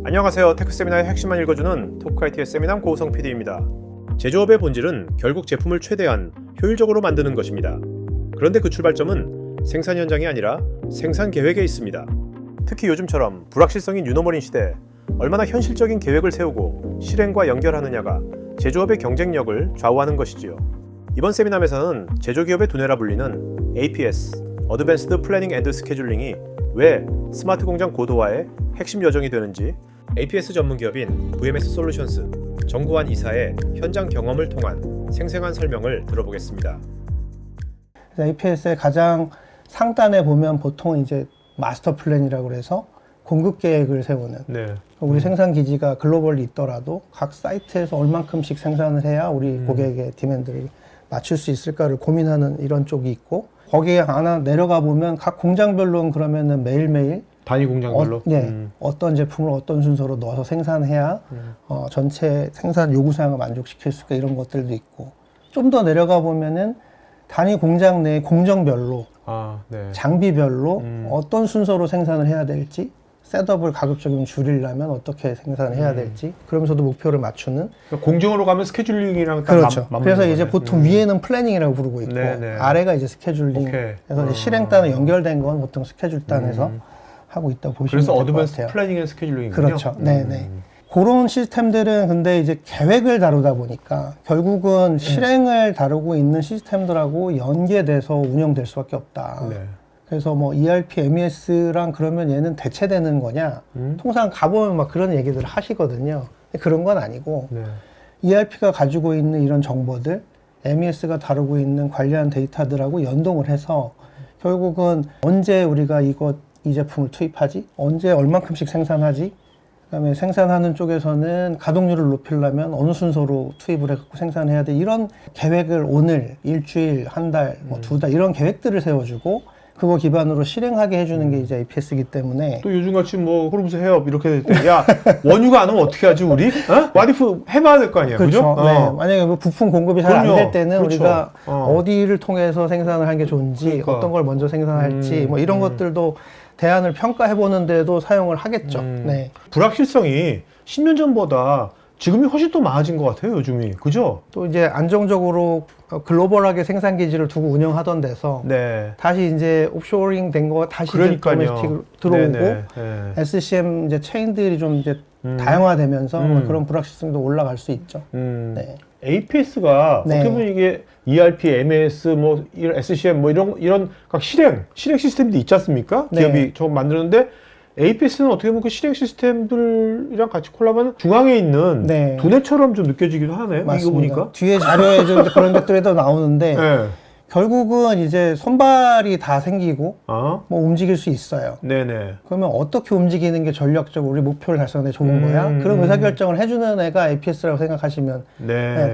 안녕하세요. 테크세미나의 핵심만 읽어주는 토크IT의 세미남 고우성 PD입니다. 제조업의 본질은 결국 제품을 최대한 효율적으로 만드는 것입니다. 그런데 그 출발점은 생산 현장이 아니라 생산 계획에 있습니다. 특히 요즘처럼 불확실성이 유노멀인 시대, 얼마나 현실적인 계획을 세우고 실행과 연결하느냐가 제조업의 경쟁력을 좌우하는 것이지요. 이번 세미남에서는 제조기업의 두뇌라 불리는 APS, Advanced Planning and Scheduling이 왜 스마트 공장 고도화의 핵심 여정이 되는지 APS 전문기업인 VMS 솔루션스 정구환 이사의 현장 경험을 통한 생생한 설명을 들어보겠습니다. APS의 가장 상단에 보면 보통 이제 마스터 플랜이라고 해서 공급 계획을 세우는, 우리 생산 기지가 글로벌리 있더라도 각 사이트에서 얼만큼씩 생산을 해야 우리 고객의 디맨드를 맞출 수 있을까를 고민하는 이런 쪽이 있고, 거기에 하나 내려가 보면 각 공장별로는 그러면은 매일매일 단위 공장별로 어떤 제품을 어떤 순서로 넣어서 생산해야 전체 생산 요구사항을 만족시킬 수 있을까, 이런 것들도 있고, 좀 더 내려가 보면은 단위 공장 내 공정별로 장비별로 어떤 순서로 생산을 해야 될지, 셋업을 가급적이면 줄이려면 어떻게 생산을 해야 될지, 그러면서도 목표를 맞추는. 그러니까 공정으로 가면 스케줄링이랑 딱 그렇죠. 그래서 이제 보통 위에는 플래닝이라고 부르고 있고, 아래가 이제 스케줄링. 그래서 이제 실행단에 연결된 건 보통 스케줄단에서 하고 있다고 보시면 될 것 같아요. 그래서 어드밴스 플래닝 앤 스케줄링이군요. 그렇죠. 네네. 그런 시스템들은 근데 이제 계획을 다루다 보니까 결국은 실행을 다루고 있는 시스템들하고 연계돼서 운영될 수밖에 없다. 그래서 뭐 ERP, MES랑 그러면 얘는 대체되는 거냐? 통상 가보면 막 그런 얘기들을 하시거든요. 그런 건 아니고, ERP가 가지고 있는 이런 정보들, MES가 다루고 있는 관리한 데이터들하고 연동을 해서 결국은 언제 우리가 이 제품을 투입하지? 언제 얼만큼씩 생산하지? 그다음에 생산하는 쪽에서는 가동률을 높이려면 어느 순서로 투입을 해갖고 생산해야 돼? 이런 계획을 오늘, 일주일, 한 달, 뭐 두 달 이런 계획들을 세워주고, 그거 기반으로 실행하게 해주는 게 이제 APS이기 때문에. 또 요즘같이 뭐 호르무즈 해협 이렇게 될 때, 야 원유가 안 오면 어떻게 하지 우리? 와디프 해봐야 될 거 아니야, 그렇죠. 그죠? 네. 만약에 뭐 부품 공급이 잘 안 될 때는 우리가 어디를 통해서 생산을 하는 게 좋은지, 어떤 걸 먼저 생산할지, 뭐 이런 것들도 대안을 평가해보는 데도 사용을 하겠죠. 불확실성이 10년 전보다 지금이 훨씬 더 많아진 것 같아요, 요즘이. 그죠? 또 이제 안정적으로 글로벌하게 생산 기지를 두고 운영하던 데서 다시 이제 옵쇼링 된 거 다시 이제 도메스틱으로 들어오고, SCM 이제 체인들이 좀 이제 다양화되면서 그런 불확실성도 올라갈 수 있죠. APS가 어떻게 보면 이게 ERP, MES, 뭐 이런 SCM 뭐 이런 각 실행 시스템들이 있지 않습니까? 기업이 저거 만드는데, APS는 어떻게 보면 그 실행 시스템들이랑 같이 콜라보하는 중앙에 있는 두뇌처럼 좀 느껴지기도 하네. 맞습니다. 이거 보니까. 뒤에 자료에 좀 그런 것들도 나오는데, 결국은 이제 손발이 다 생기고 뭐 움직일 수 있어요. 그러면 어떻게 움직이는 게 전략적으로 우리 목표를 달성에 좋은 거야? 그런 의사결정을 해주는 애가 APS라고 생각하시면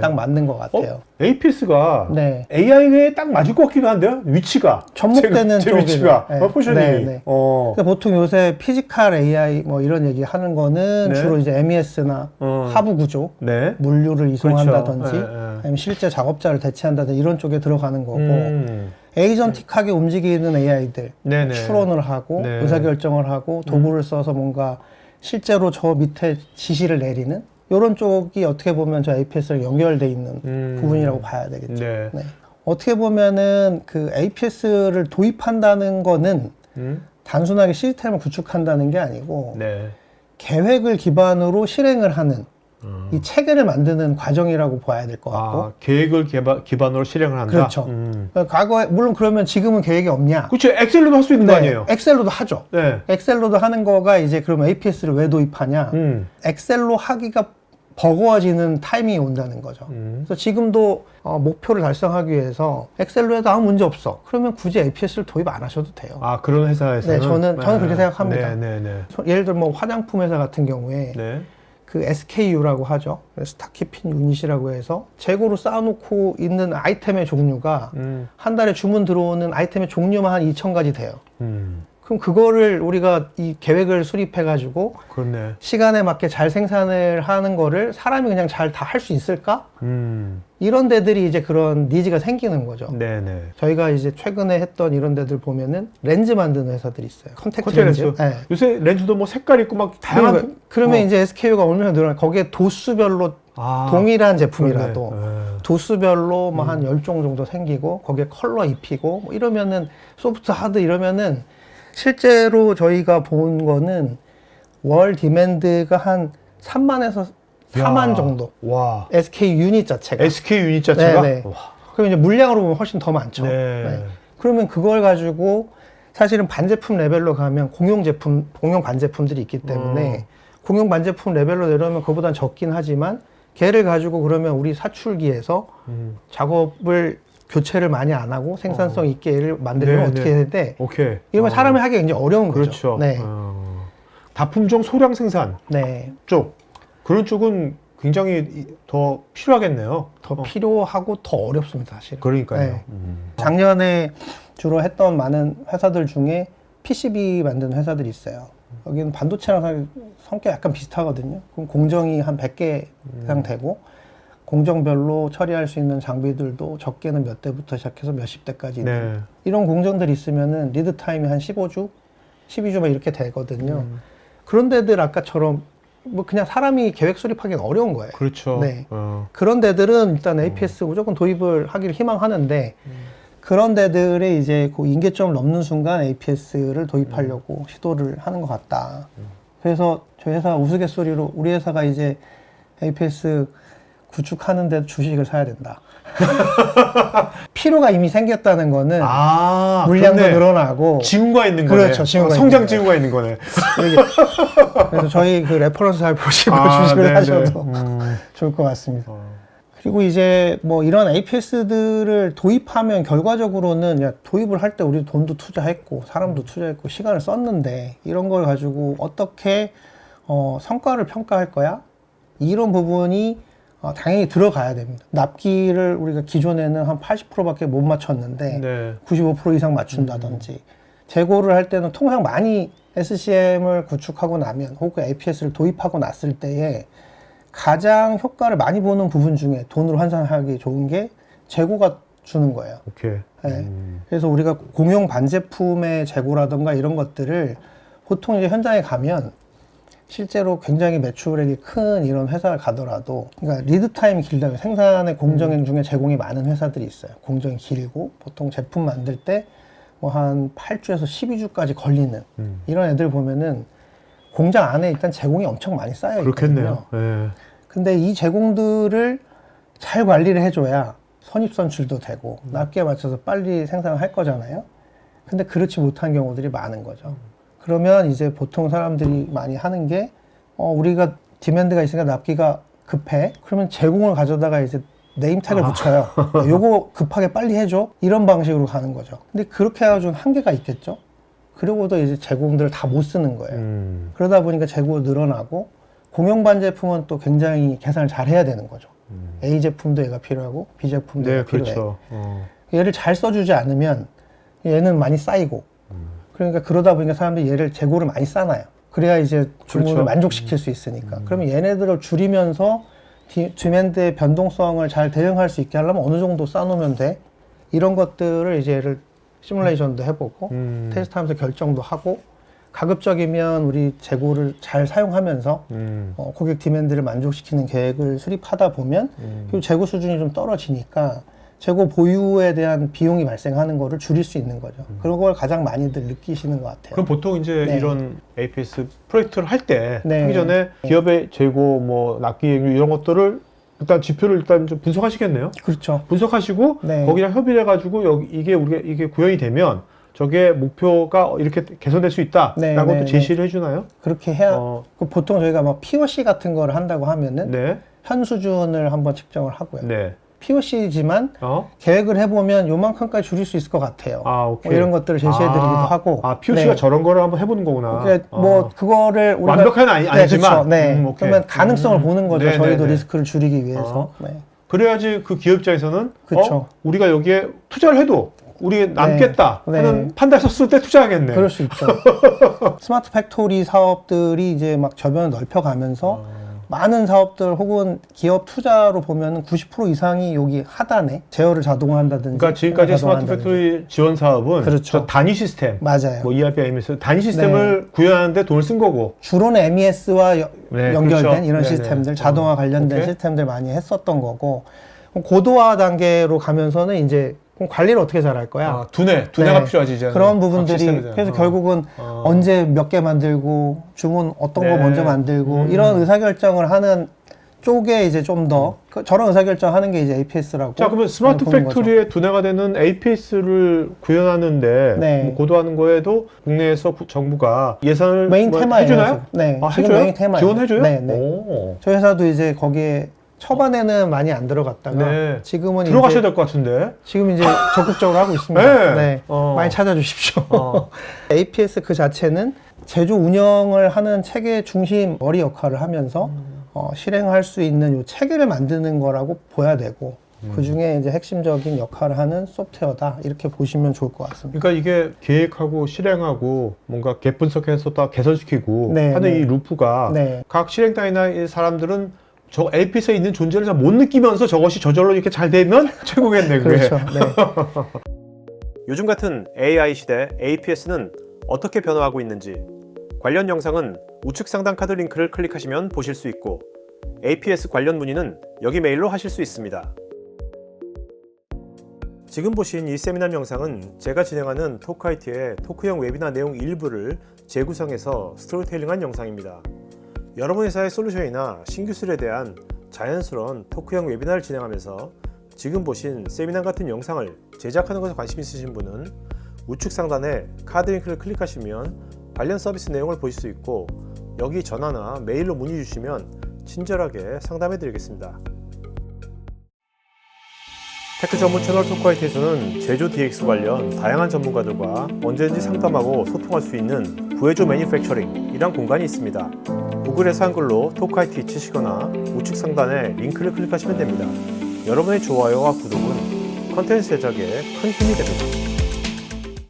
딱 맞는 것 같아요. APS가 AI에 딱 맞을 것 같기도 한데요? 위치가. 접목되는 제 위치가. 포지셔닝이. 그러니까 보통 요새 피지컬 AI 뭐 이런 얘기 하는 거는 주로 이제 MES나 하부 구조, 물류를 이송한다든지, 아니면 실제 작업자를 대체한다든지 이런 쪽에 들어가는 거고, 에이전틱하게 움직이는 AI들, 추론을 하고 의사결정을 하고 도구를 써서 뭔가 실제로 저 밑에 지시를 내리는 이런 쪽이 어떻게 보면 저 APS랑 연결돼 있는 부분이라고 봐야 되겠죠. 어떻게 보면은 그 APS를 도입한다는 거는 단순하게 시스템을 구축한다는 게 아니고 계획을 기반으로 실행을 하는 이 체계를 만드는 과정이라고 봐야 될 것 같고. 계획을 기반으로 실행을 한다? 그렇죠. 과거에, 물론 그러면 지금은 계획이 없냐? 그렇죠. 엑셀로도 할 수 있는 거 아니에요? 엑셀로도 하죠. 엑셀로도 하는 거가 이제 그러면 APS를 왜 도입하냐? 엑셀로 하기가 버거워지는 타이밍이 온다는 거죠. 그래서 지금도 목표를 달성하기 위해서 엑셀로 해도 아무 문제 없어. 그러면 굳이 APS를 도입 안 하셔도 돼요. 그런 회사에서는? 저는 그렇게 생각합니다. 예를 들어 뭐 화장품 회사 같은 경우에 그 SKU라고 하죠. 스타키핑 유닛이라고 해서 재고로 쌓아놓고 있는 아이템의 종류가 한 달에 주문 들어오는 아이템의 종류만 한 2,000가지 돼요. 그럼 그거를 우리가 이 계획을 수립해가지고 그렇네. 시간에 맞게 잘 생산을 하는 거를 사람이 그냥 잘 다 할 수 있을까? 이런 데들이 이제 그런 니즈가 생기는 거죠. 네네. 저희가 이제 최근에 했던 이런 데들 보면은 렌즈 만드는 회사들이 있어요. 컨택트 렌즈. 네. 요새 렌즈도 뭐 색깔 있고 막 다양한. 그러면 이제 SKU가 얼마나 늘어나? 거기에 도수별로 동일한 제품이라도 그러네. 도수별로 뭐 한 10종 정도 생기고 거기에 컬러 입히고 뭐 이러면은 소프트 하드 이러면은 실제로 저희가 본 거는 월 디맨드가 한 3만에서 4만 정도. 와. SK 유닛 자체가. SK 유닛 자체가? 네네. 와. 그럼 이제 물량으로 보면 훨씬 더 많죠. 네. 그러면 그걸 가지고 사실은 반제품 레벨로 가면 공용 반제품들이 있기 때문에 공용 반제품 레벨로 내려오면 그거보단 적긴 하지만 걔를 가지고 그러면 우리 사출기에서 작업을 교체를 많이 안 하고 생산성 있게 얘를 만들면 어떻게 해야 돼? 오케이. 이러면 사람이 하기가 이제 어려운 그렇죠. 거죠. 네. 다품종 소량 생산 네. 쪽 그런 쪽은 굉장히 더 필요하겠네요. 더 필요하고 더 어렵습니다, 사실. 그러니까요. 네. 작년에 주로 했던 많은 회사들 중에 PCB 만드는 회사들이 있어요. 여기는 반도체랑 성격 약간 비슷하거든요. 그럼 공정이 한 100개 이상 되고 공정별로 처리할 수 있는 장비들도 적게는 몇 대부터 시작해서 몇십 대까지 있는 네. 이런 공정들이 있으면은 리드 타임이 한 15주, 12주 막 이렇게 되거든요. 그런 데들 아까처럼 뭐 그냥 사람이 계획 수립하기는 어려운 거예요. 그렇죠. 네. 그런 데들은 일단 APS 무조건 도입을 하기를 희망하는데 그런 데들에 이제 그 임계점을 넘는 순간 APS를 도입하려고 시도를 하는 것 같다. 그래서 저희 회사 우스갯소리로 우리 회사가 이제 APS 구축하는데 주식을 사야 된다. 필요가 이미 생겼다는 거는 물량도 그렇네. 늘어나고 징후가 있는 거네. 그렇죠. 징후가 성장 있는 징후가 있는 거네. 그래서 저희 그 레퍼런스 잘 보시고 주식을 네네. 하셔도 좋을 것 같습니다. 그리고 이제 뭐 이런 APS들을 도입하면 결과적으로는 야, 도입을 할 때 우리 돈도 투자했고 사람도 투자했고 시간을 썼는데 이런 걸 가지고 어떻게 성과를 평가할 거야? 이런 부분이 당연히 들어가야 됩니다. 납기를 우리가 기존에는 한 80%밖에 못 맞췄는데 네. 95% 이상 맞춘다든지 재고를 할 때는 통상 많이 SCM을 구축하고 나면 혹은 APS를 도입하고 났을 때에 가장 효과를 많이 보는 부분 중에 돈으로 환산하기 좋은 게 재고가 주는 거예요. 오케이. 네. 그래서 우리가 공용 반제품의 재고라든가 이런 것들을 보통 이제 현장에 가면 실제로 굉장히 매출액이 큰 이런 회사를 가더라도 그러니까 리드 타임이 길다면 생산의 공정 중에 제공이 많은 회사들이 있어요. 공정이 길고 보통 제품 만들 때 뭐 한 8주에서 12주까지 걸리는 이런 애들 보면은 공장 안에 일단 제공이 엄청 많이 쌓여 있거든요. 그렇겠네요. 네. 근데 이 제공들을 잘 관리를 해줘야 선입선출도 되고 납기에 맞춰서 빨리 생산을 할 거잖아요. 근데 그렇지 못한 경우들이 많은 거죠. 그러면 이제 보통 사람들이 많이 하는 게 우리가 디맨드가 있으니까 납기가 급해. 그러면 제공을 가져다가 이제 네임택을 붙여요. 요거 급하게 빨리 해줘. 이런 방식으로 가는 거죠. 근데 그렇게 해가지고 한계가 있겠죠. 그리고도 이제 제공들을 다 못 쓰는 거예요. 그러다 보니까 재고가 늘어나고 공용 반제품은 또 굉장히 계산을 잘 해야 되는 거죠. A 제품도 얘가 필요하고 B 제품도 얘가 필요해. 그렇죠. 얘를 잘 써주지 않으면 얘는 많이 쌓이고 그러니까 그러다 보니까 사람들이 얘를 재고를 많이 쌓아요. 그래야 이제 주문을 그렇죠. 만족시킬 수 있으니까. 그러면 얘네들을 줄이면서 디맨드의 변동성을 잘 대응할 수 있게 하려면 어느 정도 쌓아놓으면 돼. 이런 것들을 이제 얘를 시뮬레이션도 해보고 테스트하면서 결정도 하고 가급적이면 우리 재고를 잘 사용하면서 고객 디맨드를 만족시키는 계획을 수립하다 보면 그 재고 수준이 좀 떨어지니까 재고 보유에 대한 비용이 발생하는 거를 줄일 수 있는 거죠. 그런 걸 가장 많이들 느끼시는 것 같아요. 그럼 보통 이제 네. 이런 APS 프로젝트를 할 때 네. 하기 전에 기업의 재고, 뭐 납기액률 이런 것들을 일단 지표를 일단 좀 분석하시겠네요. 그렇죠. 분석하시고 네. 거기랑 협의를 해가지고 여기 이게 구현이 되면 저게 목표가 이렇게 개선될 수 있다라고 네, 또 네, 제시를 해주나요? 그렇게 해야 그 보통 저희가 뭐 POC 같은 거를 한다고 하면은 네, 현 수준을 한번 측정을 하고요. 네. POC지만 계획을 해보면 요만큼까지 줄일 수 있을 것 같아요. 오케이. 뭐 이런 것들을 제시해드리기도 하고. POC가 네. 저런 거를 한번 해보는 거구나. 그러니까 뭐 그거를 우리가 완벽한 아니지만. 그렇죠. 네. 오케이. 그러면 가능성을 보는 거죠. 네, 저희도 네, 네. 리스크를 줄이기 위해서. 네. 그래야지 그 기업 입장에서는 그쵸. 우리가 여기에 투자를 해도 우리 남겠다 네. 하는 판단했었을 때 투자하겠네. 그럴 수 있죠. 스마트 팩토리 사업들이 이제 막 저변을 넓혀가면서 많은 사업들 혹은 기업 투자로 보면 90% 이상이 여기 하단에 제어를 자동화한다든지. 그러니까 지금까지 스마트 팩토리 지원 사업은 그렇죠. 저 단위 시스템, 맞아요. 뭐 ERP, MES 단위 시스템을 구현하는데 돈을 쓴 거고. 주로는 MES와 네, 연결된 그렇죠. 이런 네네. 시스템들, 자동화 관련된 오케이. 시스템들 많이 했었던 거고, 고도화 단계로 가면서는 이제 그럼 관리를 어떻게 잘할 거야? 아, 두뇌가 네. 필요하지 이제. 그런 부분들이 그래서 결국은 언제 몇 개 만들고 주문 어떤 거 네. 먼저 만들고 이런 의사결정을 하는 쪽에 이제 좀 더 저런 의사결정하는 게 이제 APS라고. 자, 그러면 스마트 보는 팩토리의 두뇌가 되는 APS를 구현하는데 네. 뭐 고도하는 거에도 국내에서 정부가 예산을 메인 뭐 테마예요. 해주나요? 지금. 네, 아, 지금 해줘요? 메인 테마예요. 지원해줘요? 네, 네. 오. 저희 회사도 이제 거기에 초반에는 많이 안 들어갔다가 네. 지금은 들어가셔야 이제 될 것 같은데. 지금 이제 적극적으로 하고 있습니다. 네. 네. 어. 많이 찾아주십시오. 어. APS 그 자체는 제조 운영을 하는 체계 중심 머리 역할을 하면서 실행할 수 있는 요 체계를 만드는 거라고 보야 되고 그 중에 이제 핵심적인 역할을 하는 소프트웨어다 이렇게 보시면 좋을 것 같습니다. 그러니까 이게 계획하고 실행하고 뭔가 갭 분석해서 또 개선시키고 네, 하는 네. 이 루프가 네. 각 실행단이나 이 사람들은 저 APS에 있는 존재를 잘 못 느끼면서 저것이 저절로 이렇게 잘 되면 최고겠네, 그게. 그렇죠. 네. 요즘 같은 AI 시대 APS는 어떻게 변화하고 있는지 관련 영상은 우측 상단 카드 링크를 클릭하시면 보실 수 있고 APS 관련 문의는 여기 메일로 하실 수 있습니다. 지금 보신 이 세미나 영상은 제가 진행하는 토크IT의 토크형 웨비나 내용 일부를 재구성해서 스토리텔링한 영상입니다. 여러분 회사의 솔루션이나 신기술에 대한 자연스러운 토크형 웨비나를 진행하면서 지금 보신 세미나 같은 영상을 제작하는 것에 관심 있으신 분은 우측 상단에 카드 링크를 클릭하시면 관련 서비스 내용을 보실 수 있고 여기 전화나 메일로 문의 주시면 친절하게 상담해 드리겠습니다. 테크 전문 채널 토크IT에서는 제조 DX 관련 다양한 전문가들과 언제든지 상담하고 소통할 수 있는 구해줘 매니팩처링이란 공간이 있습니다. 구글에서 한글로 토크IT 치시거나 우측 상단에 링크를 클릭하시면 됩니다. 여러분의 좋아요와 구독은 컨텐츠 제작에 큰 힘이 됩니다.